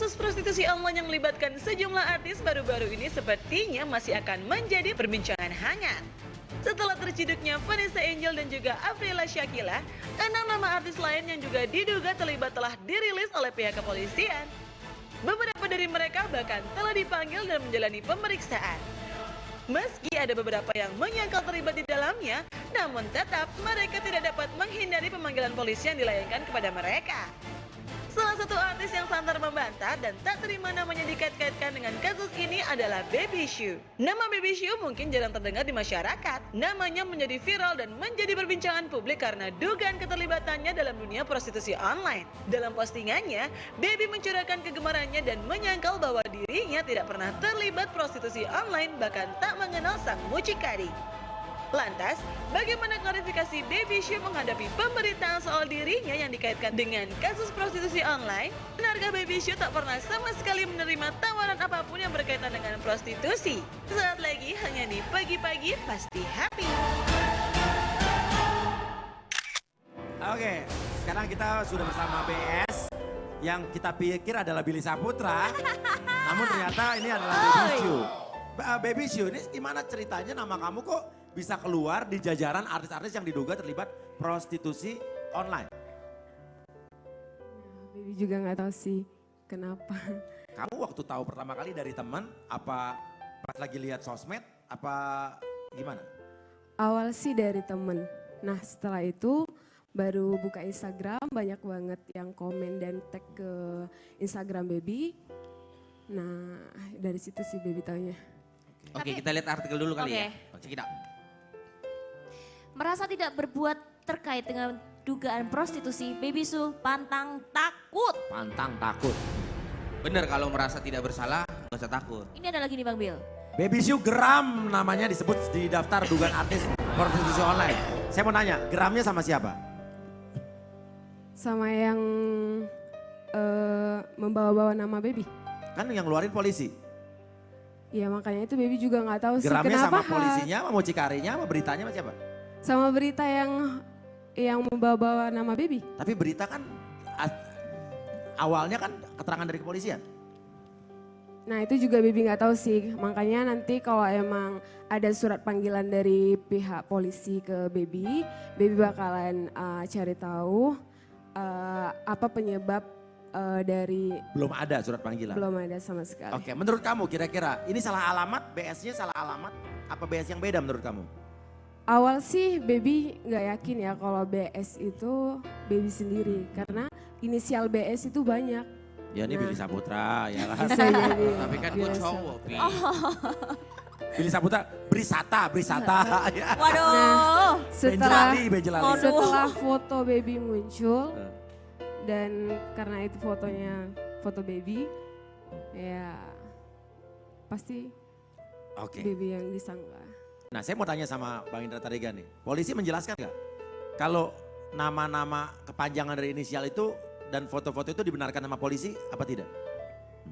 Kasus prostitusi online yang melibatkan sejumlah artis baru-baru ini sepertinya masih akan menjadi perbincangan hangat. Setelah terciduknya Vanessa Angel dan juga Avrila Shakila, 6 nama artis lain yang juga diduga terlibat telah dirilis oleh pihak kepolisian. Beberapa dari mereka bahkan telah dipanggil dan menjalani pemeriksaan. Meski ada beberapa yang menyangkal terlibat di dalamnya, namun tetap mereka tidak dapat menghindari pemanggilan polisi yang dilayangkan kepada mereka. Salah satu artis yang santer membantah dan tak terima namanya dikait-kaitkan dengan kasus ini adalah Baby Shu. Nama Baby Shu mungkin jarang terdengar di masyarakat. Namanya menjadi viral dan menjadi perbincangan publik karena dugaan keterlibatannya dalam dunia prostitusi online. Dalam postingannya, Baby mencurahkan kegemarannya dan menyangkal bahwa dirinya tidak pernah terlibat prostitusi online, bahkan tak mengenal sang mucikari. Lantas, bagaimana klarifikasi Baby Shu menghadapi pemberitaan soal dirinya yang dikaitkan dengan kasus prostitusi online? Benarkah Baby Shu tak pernah sama sekali menerima tawaran apapun yang berkaitan dengan prostitusi? Saat lagi hanya di Pagi-Pagi Pasti Happy. Oke, sekarang kita sudah bersama BS yang kita pikir adalah Billy Saputra. Namun ternyata ini adalah Baby Shu. Baby Shu, ini gimana ceritanya nama kamu kok bisa keluar di jajaran artis-artis yang diduga terlibat prostitusi online? Baby juga nggak tahu sih kenapa. Kamu waktu tahu pertama kali dari teman, apa pas lagi lihat sosmed, apa gimana? Awal sih dari temen. Nah setelah itu baru buka Instagram, banyak banget yang komen dan tag ke Instagram Baby. Nah dari situ sih Baby taunya. Oke, kita lihat artikel dulu kali ya. Check it out. Merasa tidak berbuat terkait dengan dugaan prostitusi, Baby Shu pantang takut. Pantang takut. Bener, kalau merasa tidak bersalah, gak usah takut. Ini ada lagi nih Bang Bill. Baby Shu geram namanya disebut di daftar dugaan artis prostitusi online. Saya mau nanya, geramnya sama siapa? Sama yang membawa-bawa nama Baby. Kan yang ngeluarin polisi. Ya makanya itu Baby juga nggak tahu sih Geramnya kenapa. sama polisinya, sama mucikarinya, sama beritanya sama siapa? Sama berita yang membawa-bawa nama Baby. Tapi berita kan awalnya kan keterangan dari kepolisian. Nah itu juga Baby nggak tahu sih, makanya nanti kalau emang ada surat panggilan dari pihak polisi ke Baby bakalan cari tahu apa penyebab dari. Belum ada surat panggilan? Belum ada sama sekali. Oke, menurut kamu kira-kira ini salah alamat, BS-nya salah alamat, apa BS yang beda menurut kamu? Awal sih Baby nggak yakin ya kalau BS itu Baby sendiri, karena inisial BS itu banyak. Ya ini Billy Saputra ya kan. Bisa jadi. Tapi kan gue biasa. cowok, Pi. Billy Saputra, Brisata. Ya. Waduh. Nah, Benjelali. setelah foto Baby muncul dan karena itu fotonya foto Baby, ya pasti Oke. Baby yang disangka. Nah saya mau tanya sama Bang Indra Tarigan nih. Polisi menjelaskan nggak kalau nama-nama kepanjangan dari inisial itu dan foto-foto itu dibenarkan sama polisi apa tidak?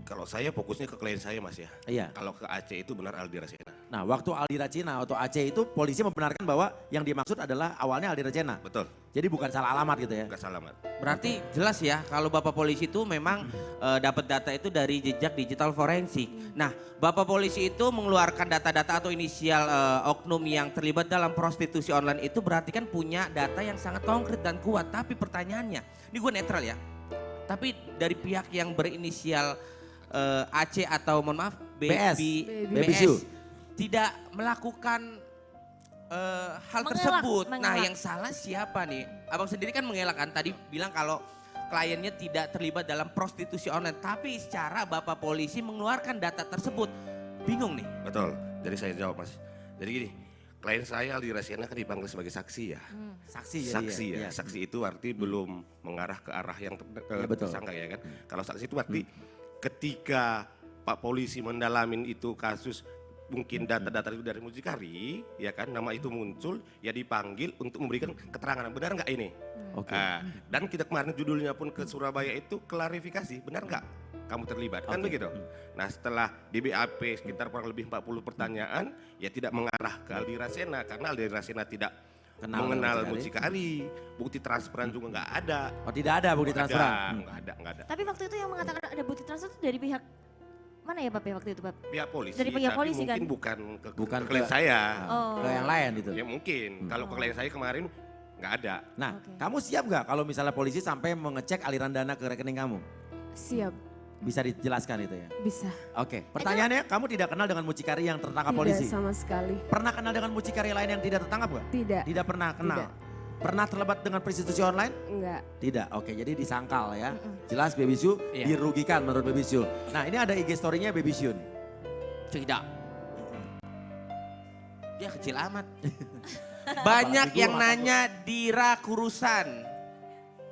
Kalau saya fokusnya ke klien saya Mas ya. Iya. Kalau ke Aceh itu benar Aldi Rasena. Nah waktu Aldi Racina atau Aceh itu polisi membenarkan bahwa yang dimaksud adalah awalnya Aldi Racina. Betul, Jadi bukan salah alamat gitu ya. gak salah Mas. Berarti jelas ya kalau Bapak Polisi itu memang dapat data itu dari jejak digital forensik. Nah, Bapak Polisi itu mengeluarkan data-data atau inisial oknum yang terlibat dalam prostitusi online itu berarti kan punya data yang sangat konkret dan kuat. Tapi pertanyaannya, ini gue netral ya. Tapi dari pihak yang berinisial AC atau mohon maaf BS. BS Shu. tidak melakukan hal Mengelak, tersebut. Nah mengelak. yang salah siapa nih? Abang sendiri kan mengelak kan tadi bilang kalau kliennya tidak terlibat dalam prostitusi online. Tapi secara Bapak Polisi mengeluarkan data tersebut. Bingung nih. Betul, jadi saya jawab Mas. Jadi gini, klien saya Aldi Rasena kan dipanggil sebagai saksi ya. Saksi jadi Saksi ya, Iya. saksi itu arti belum mengarah ke arah yang Ya, betul. tersangka ya kan. Kalau saksi itu arti ketika Pak Polisi mendalamin itu kasus mungkin data-data itu dari mucikari, ya kan, nama itu muncul, ya dipanggil untuk memberikan keterangan, benar nggak ini? Oke. Dan kita kemarin judulnya pun ke Surabaya itu klarifikasi, benar nggak kamu terlibat, kan Oke. begitu? Nah setelah di BAP sekitar kurang lebih 40 pertanyaan, ya tidak mengarah ke Aldi Rasena, karena Aldi Rasena tidak mengenal mucikari. Bukti transferan juga nggak ada. Oh tidak ada bukti transferan? Nggak ada. Tapi waktu itu yang mengatakan ada bukti transfer itu dari pihak mana ya Pak waktu itu Pak? Pihak polisi, Dari pihak tapi polisi kan? mungkin bukan ke ke- klien saya. Oh. Ke yang lain gitu? Ya mungkin, kalau ke klien saya kemarin nggak ada. Nah, Oke. kamu siap nggak kalau misalnya polisi sampai mengecek aliran dana ke rekening kamu? Siap, Bisa dijelaskan itu ya? bisa. Oke, pertanyaannya kamu tidak kenal dengan mucikari yang tertangkap Tidak polisi? sama sekali. Pernah kenal dengan mucikari lain yang tidak tertangkap nggak? Tidak, Tidak pernah kenal. Tidak. Pernah terlibat dengan prostitusi online? enggak. Tidak. Oke, jadi disangkal ya. Jelas Baby Shu Iya. dirugikan menurut Baby Shu. Nah, ini ada IG story-nya Baby Shu. Tidak. Dia kecil amat. Banyak yang nanya Dira Kurusan.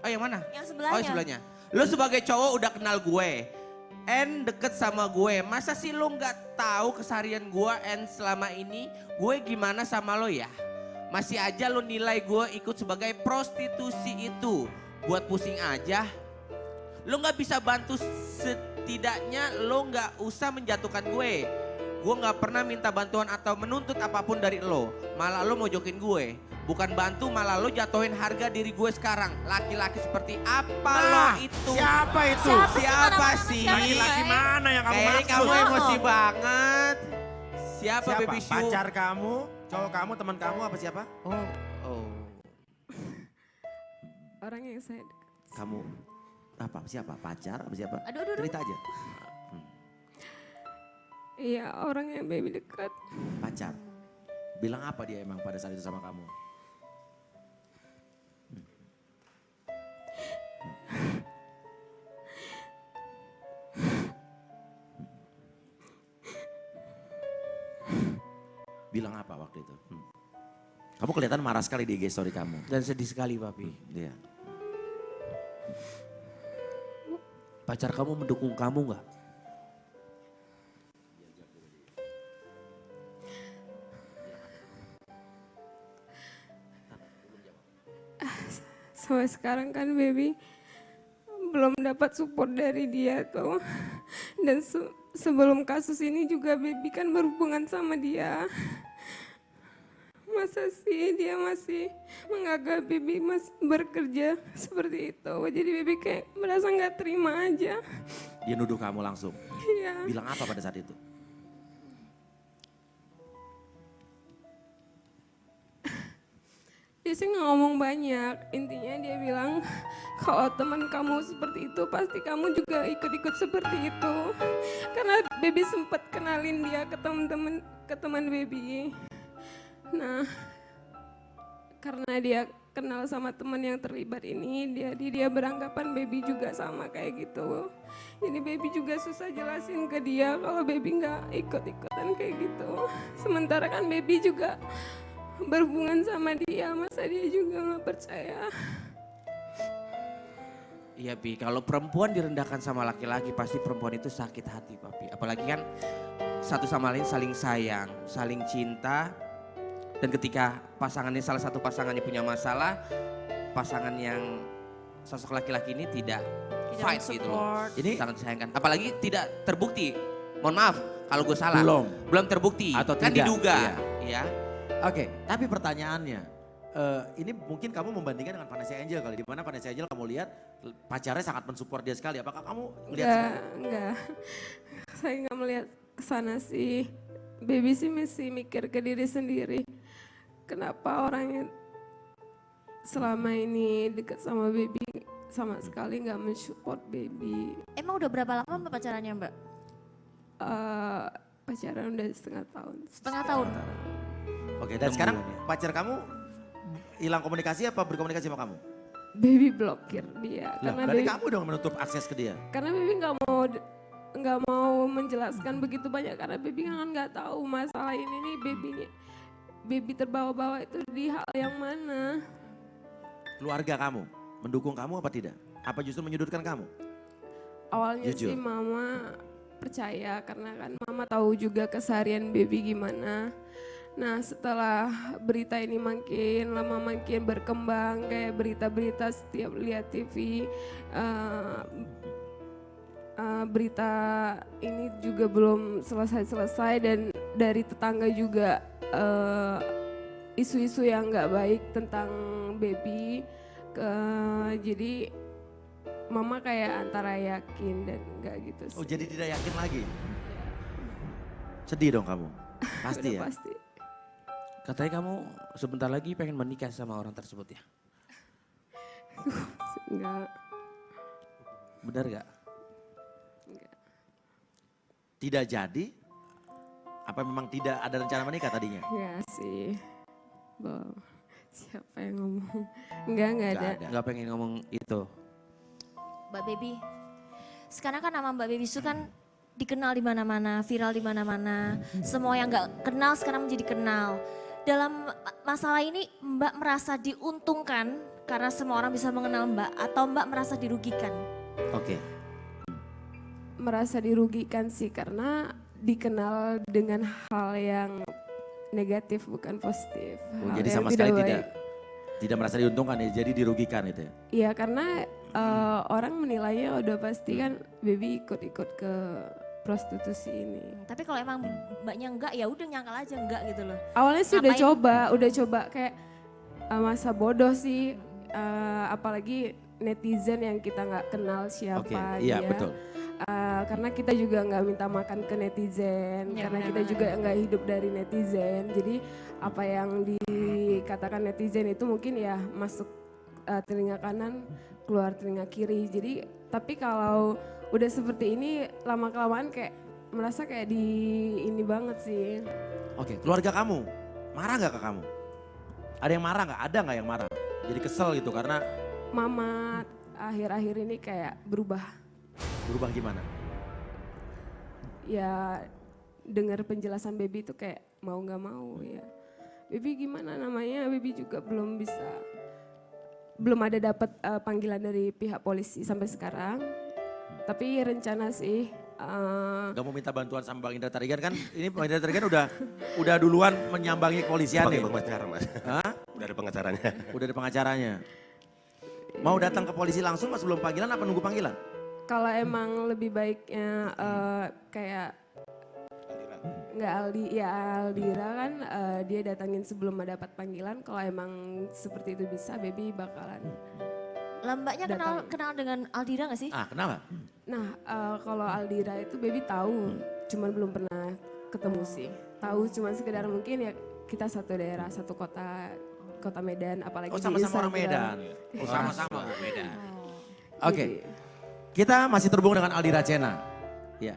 Oh yang mana? Yang sebelahnya. Oh yang sebelahnya. Lu sebagai cowok udah kenal gue. En deket sama gue. Masa sih lu gak tahu keseharian gue En selama ini? Gue gimana sama lo ya? Masih aja lu nilai gue ikut sebagai prostitusi itu. Buat pusing aja. Lu gak bisa bantu, setidaknya lo gak usah menjatuhkan gue. Gue gak pernah minta bantuan atau menuntut apapun dari lo. Malah lo mojokin gue. Bukan bantu, malah lo jatuhin harga diri gue sekarang. Laki-laki seperti apa lo itu? Siapa itu? Siapa sih? Laki-laki mana yang kamu Kayaknya maksud? kamu emosi banget. Siapa, Siapa? Baby Shu? Pacar kamu, cowok kamu, teman kamu apa siapa? Oh. Orang yang saya dekat. Kamu apa? Siapa? Pacar apa siapa? Aduh. Cerita aja. Iya, orang yang baby dekat. Pacar. Bilang apa dia emang pada saat itu sama kamu? Bilang apa waktu itu? Kamu kelihatan marah sekali di IG story kamu. Dan sedih sekali papi. Iya. Pacar kamu mendukung kamu gak? Sampai sekarang kan baby belum dapat support dari dia tuh. Dan sebelum kasus ini juga baby kan berhubungan sama dia. Masa sih dia masih menganggap baby masih bekerja seperti itu. Jadi baby kayak merasa nggak terima aja. Dia nuduh kamu langsung. Iya. Bilang apa pada saat itu? Dia sih nggak ngomong banyak. Intinya dia bilang kalau teman kamu seperti itu pasti kamu juga ikut-ikut seperti itu. Karena baby sempat kenalin dia ke teman baby. Nah, karena dia kenal sama teman yang terlibat ini, dia beranggapan baby juga sama kayak gitu. Jadi baby juga susah jelasin ke dia kalau baby nggak ikut-ikutan kayak gitu. Sementara kan baby juga berhubungan sama dia, masa dia juga nggak percaya. Iya Pi, kalau perempuan direndahkan sama laki-laki pasti perempuan itu sakit hati Papi. Apalagi kan satu sama lain saling sayang, saling cinta. Dan ketika pasangannya salah satu pasangannya punya masalah, pasangan yang sosok laki-laki ini tidak fight gitu loh. Ini Sangat disayangkan. Apalagi tidak terbukti. Mohon maaf kalau gue salah. Belum terbukti. Atau kan tidak, diduga. iya. Ya. Oke, tapi pertanyaannya, ini mungkin kamu membandingkan dengan Vanessa Angel kali, di mana Vanessa Angel kamu lihat pacarnya sangat mensupport dia sekali. Apakah kamu lihat? Enggak. Saya nggak melihat ke sana sih. Baby sih masih mikir ke diri sendiri. Kenapa orangnya selama ini dekat sama baby sama sekali nggak mensupport baby. Emang udah berapa lama Mbak pacarannya Mbak? Pacaran udah setengah tahun. Setengah tahun. Oke, dan sekarang pacar kamu hilang komunikasi apa berkomunikasi sama kamu? Baby blokir dia. Lah, Karena berarti baby, kamu dong menutup akses ke dia. karena baby nggak mau menjelaskan begitu banyak karena baby kan nggak tahu masalah ini nih baby terbawa-bawa itu di hal yang mana. Keluarga kamu mendukung kamu apa tidak? Apa justru menyudutkan kamu? Awalnya Jujur. sih mama percaya karena kan mama tahu juga keseharian baby gimana. Nah setelah berita ini makin lama makin berkembang kayak berita-berita setiap lihat TV, berita ini juga belum selesai-selesai dan dari tetangga juga isu-isu yang nggak baik tentang baby. Jadi mama kayak antara yakin dan enggak gitu sih. Oh jadi tidak yakin lagi? Sedih dong kamu? Pasti Udah ya? Pasti. Katanya kamu sebentar lagi pengen menikah sama orang tersebut ya? Enggak. Benar gak? Tidak jadi? Apa memang tidak ada rencana menikah tadinya? Enggak sih. Bohong. Siapa yang ngomong? Enggak ada. Gak pengen ngomong itu. Mbak Baby, sekarang kan nama Mbak Baby Su kan dikenal di mana-mana, viral di mana-mana. Semua yang nggak kenal sekarang menjadi kenal. Dalam masalah ini Mbak merasa diuntungkan karena semua orang bisa mengenal Mbak atau Mbak merasa dirugikan? Oke. Merasa dirugikan sih karena dikenal dengan hal yang negatif bukan positif. Oh, Hal jadi yang sama sekali baik. tidak merasa diuntungkan ya, jadi dirugikan itu ya? Iya karena orang menilainya udah pasti kan baby ikut-ikut ke prostitusi ini. Tapi kalau emang Mbaknya enggak ya udah nyangkal aja enggak gitu loh. Awalnya sih Ngapain? udah coba kayak masa bodoh sih, apalagi netizen yang kita nggak kenal siapa Iya dia. betul. Karena kita juga nggak minta makan ke netizen, Ya, karena benar kita banget. juga nggak hidup dari netizen. Jadi apa yang dikatakan netizen itu mungkin ya masuk telinga kanan, keluar telinga kiri. Jadi tapi kalau udah seperti ini lama kelamaan kayak merasa kayak di ini banget sih. Oke, keluarga kamu marah nggak ke kamu? Ada yang marah nggak? Ada nggak yang marah? Jadi kesel gitu karena Mama akhir-akhir ini kayak berubah. berubah gimana? Ya dengar penjelasan baby itu kayak mau nggak mau ya. Baby gimana namanya? Baby juga belum ada dapat panggilan dari pihak polisi sampai sekarang. Tapi rencana sih Gak mau minta bantuan sama Bang Indra Tarigan kan? Ini Bang Indra Tarigan udah duluan menyambangi kepolisian Pakai nih. pengacara mas. Hah? Udah ada pengacaranya. Udah ada pengacaranya. Mau datang ke polisi langsung pas belum panggilan apa nunggu panggilan? kalau emang lebih baiknya kayak nggak Aldira kan dia datangin sebelum dapat panggilan. Kalau emang seperti itu bisa, baby bakalan. Lah Mbaknya kenal dengan Aldira gak sih? Ah kenapa? Nah kalau Aldira itu baby tahu, cuman belum pernah ketemu sih. Tahu cuman sekedar mungkin ya kita satu daerah, satu kota Medan, apalagi Oh di sama-sama orang Instagram. Medan. Oh sama-sama orang Medan. Oh. Oke, kita masih terhubung dengan Aldira Cena. Ya,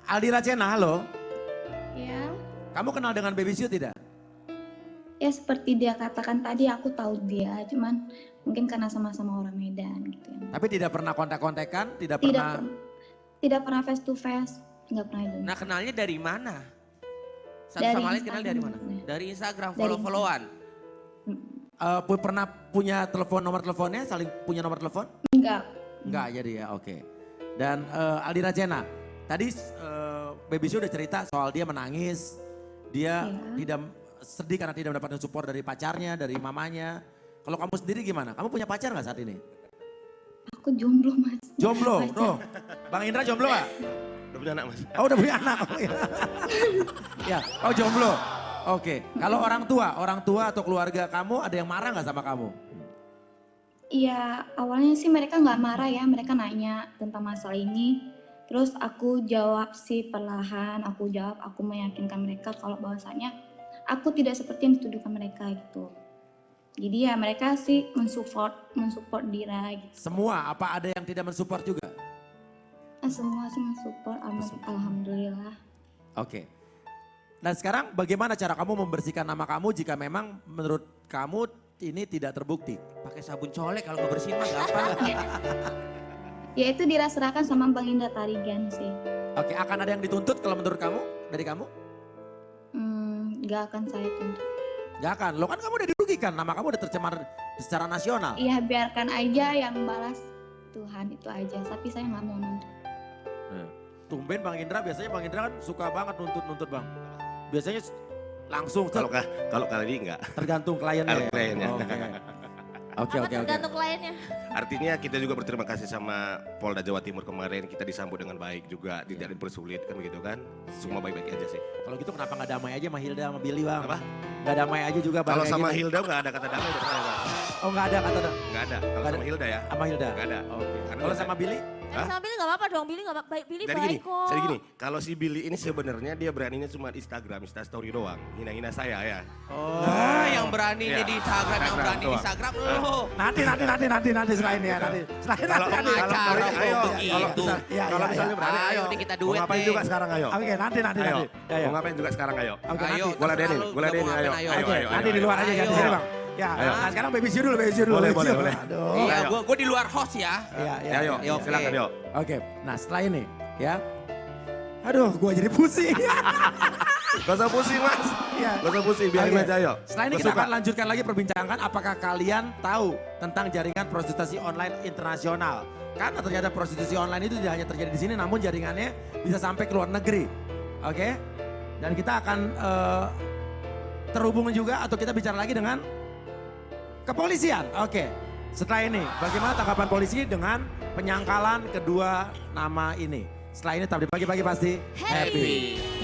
Aldira Cena, halo. Ya, Kamu kenal dengan Baby Shu tidak? ya seperti dia katakan tadi aku tahu dia, cuman mungkin karena sama-sama orang Medan gitu ya. Tapi tidak pernah kontak-kontakan, tidak Tidak pernah. tidak pernah face to face, nggak pernah itu. Nah kenalnya dari mana? Satu Dari sama lain kenal dari mana? Instagram. Dari Instagram, Dari follow-followan. Pernah punya nomor teleponnya, saling punya nomor telepon? Enggak. Enggak jadi ya, oke. Dan Aldira Cena, tadi Baby Shu udah cerita soal dia menangis, dia tidak sedih karena tidak mendapatkan support dari pacarnya, dari mamanya. Kalau kamu sendiri gimana? Kamu punya pacar nggak saat ini? Aku jomblo mas. Jomblo, Pacar. tuh. Bang Indra jomblo nggak? Udah punya anak mas. Oh udah punya anak. Oh, ya. Ya, oh jomblo. Oke, kalau orang tua atau keluarga kamu ada yang marah nggak sama kamu? Iya, awalnya sih mereka nggak marah ya, mereka nanya tentang masalah ini. Terus aku jawab sih perlahan, aku meyakinkan mereka kalau bahwasanya aku tidak seperti yang dituduhkan mereka gitu. Jadi ya mereka sih mensupport Dira gitu. Semua, apa ada yang tidak mensupport juga? Nah, semua sih mensupport, alhamdulillah. Oke. Nah sekarang bagaimana cara kamu membersihkan nama kamu jika memang menurut kamu ini tidak terbukti? Pakai sabun colek kalau nggak bersih mah gampang. Ya itu dirasakan sama Bang Indra Tarigan sih. Oke, akan ada yang dituntut kalau menurut kamu, dari kamu? Nggak akan saya tuntut. Gak akan, lo kan kamu udah dirugikan, nama kamu udah tercemar secara nasional. Iya biarkan aja yang balas Tuhan itu aja, tapi saya nggak mau nuntut. Nah, tumben Bang Indra, biasanya Bang Indra kan suka banget nuntut Bang. Biasanya langsung Kalau kali ini enggak. tergantung kliennya. Kalau Ya? kliennya. Oke. Oke, Apa oke, oke. tergantung kliennya. Artinya kita juga berterima kasih sama Polda Jawa Timur kemarin, kita disambut dengan baik juga, tidak dipersulit kan begitu kan. Semua baik-baik aja sih. Kalau gitu kenapa nggak damai aja sama Hilda sama Billy bang? Apa? Nggak damai aja juga bang? Kalau kayak sama gini? Hilda nggak ada kata damai udah pernah ya, Bang? Oh nggak ada kata Nggak ada. Kalau Nggak ada. sama Hilda ya? sama Hilda? Nggak ada. Oke. Karena Kalau udah- sama Billy? Hah? Sama Billy gak apa-apa dong, Billy gak baik, Billy Jadi gini, baik kok. jadi gini, kalau si Billy ini sebenarnya dia beraninya cuma Instagram, Instastory doang, hina-hina saya ya. Oh, yang berani Iya. ini di Instagram, yang Instagram berani di doang. Instagram lu. Nanti setelah ini ya nanti. Setelah ini Kalau nanti. pengacara ayo, ngomong kalau gitu. misal- Iya, kalau iya, misalnya iya. berani, Ayo, ayo. nih kita Mau duet ngapain nih. juga sekarang ayo. Oke nanti. Ayo. Ya, ya. Mau ngapain juga sekarang ayo. Oke Ayo, nanti. Gue ladenin, terserah lu, gue ladenin, mau ayo. ngapain, Ayo, Oke, ayo, nanti ayo, di luar ayo. aja jangan di Ayo. sini bang. Ya, Ayo. nah sekarang baby show dulu. Boleh, baby show. boleh. Aduh. Iya, Ayo. gue di luar host ya. Iya, iya. Ayo, Ya, oke. silakan yuk. Oke, nah setelah ini ya. Aduh, gua jadi pusing. Gak usah pusing mas, Iya. gak usah pusing, biarin Oke. aja yuk. Setelah ini Gua kita suka. akan lanjutkan lagi perbincangan apakah kalian tahu tentang jaringan prostitusi online internasional. Karena ternyata prostitusi online itu tidak hanya terjadi di sini namun jaringannya bisa sampai ke luar negeri. Oke? Dan kita akan terhubung juga atau kita bicara lagi dengan kepolisian. Oke. Setelah ini bagaimana tanggapan polisi dengan penyangkalan kedua nama ini? Setelah ini tetap di pagi-pagi pasti Happy.